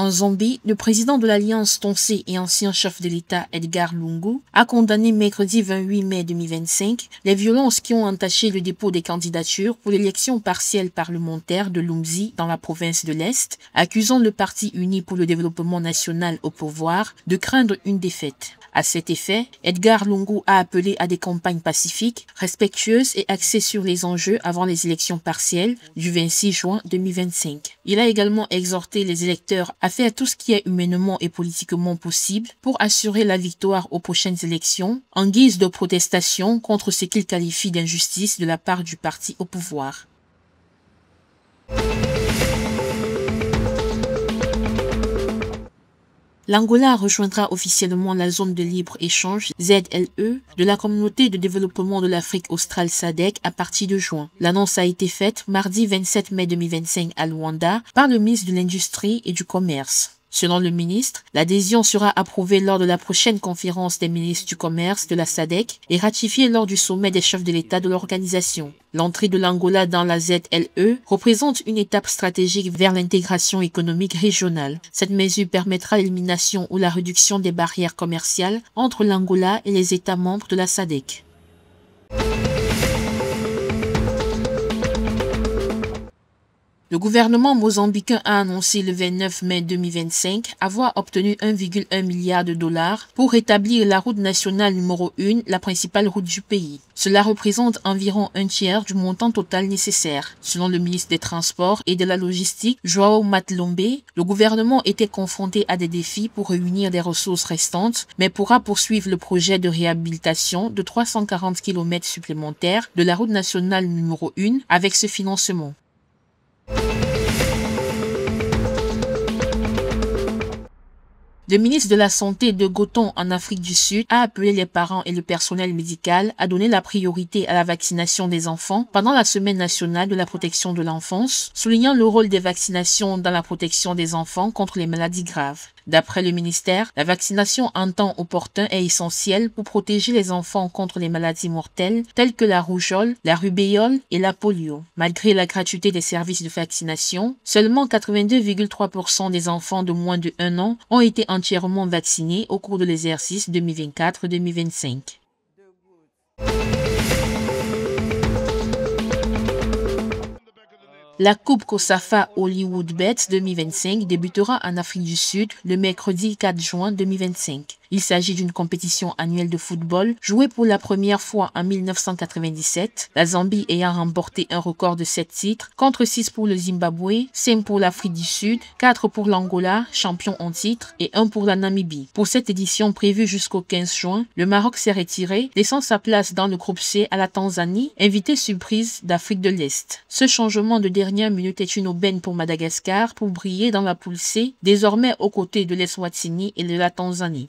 En Zambie, le président de l'Alliance Toncé et ancien chef de l'État Edgar Lungu a condamné mercredi 28 mai 2025 les violences qui ont entaché le dépôt des candidatures pour l'élection partielle parlementaire de Lumzi dans la province de l'Est, accusant le Parti uni pour le développement national au pouvoir de craindre une défaite. À cet effet, Edgar Lungu a appelé à des campagnes pacifiques, respectueuses et axées sur les enjeux avant les élections partielles du 26 juin 2025. Il a également exhorté les électeurs à faire tout ce qui est humainement et politiquement possible pour assurer la victoire aux prochaines élections, en guise de protestation contre ce qu'il qualifie d'injustice de la part du parti au pouvoir. L'Angola rejoindra officiellement la zone de libre-échange ZLE de la Communauté de développement de l'Afrique australe SADC à partir de juin. L'annonce a été faite mardi 27 mai 2025 à Luanda par le ministre de l'Industrie et du Commerce. Selon le ministre, l'adhésion sera approuvée lors de la prochaine conférence des ministres du commerce de la SADC et ratifiée lors du sommet des chefs de l'État de l'organisation. L'entrée de l'Angola dans la ZLE représente une étape stratégique vers l'intégration économique régionale. Cette mesure permettra l'élimination ou la réduction des barrières commerciales entre l'Angola et les États membres de la SADC. Le gouvernement mozambicain a annoncé le 29 mai 2025 avoir obtenu 1,1 milliard de dollars pour rétablir la route nationale numéro 1, la principale route du pays. Cela représente environ un tiers du montant total nécessaire. Selon le ministre des Transports et de la Logistique, João Matlombe, le gouvernement était confronté à des défis pour réunir des ressources restantes, mais pourra poursuivre le projet de réhabilitation de 340 km supplémentaires de la route nationale numéro 1 avec ce financement. Le ministre de la Santé de Gauteng en Afrique du Sud a appelé les parents et le personnel médical à donner la priorité à la vaccination des enfants pendant la Semaine nationale de la protection de l'enfance, soulignant le rôle des vaccinations dans la protection des enfants contre les maladies graves. D'après le ministère, la vaccination en temps opportun est essentielle pour protéger les enfants contre les maladies mortelles telles que la rougeole, la rubéole et la polio. Malgré la gratuité des services de vaccination, seulement 82,3% des enfants de moins de 1 an ont été entièrement vaccinés au cours de l'exercice 2024-2025. La Coupe COSAFA Hollywoodbets 2025 débutera en Afrique du Sud le mercredi 4 juin 2025. Il s'agit d'une compétition annuelle de football jouée pour la première fois en 1997, la Zambie ayant remporté un record de 7 titres, contre 6 pour le Zimbabwe, 5 pour l'Afrique du Sud, 4 pour l'Angola, champion en titre, et 1 pour la Namibie. Pour cette édition prévue jusqu'au 15 juin, le Maroc s'est retiré, laissant sa place dans le groupe C à la Tanzanie, invitée surprise d'Afrique de l'Est. Ce changement de dernière minute est une aubaine pour Madagascar pour briller dans la poule C, désormais aux côtés de l'Eswatini et de la Tanzanie.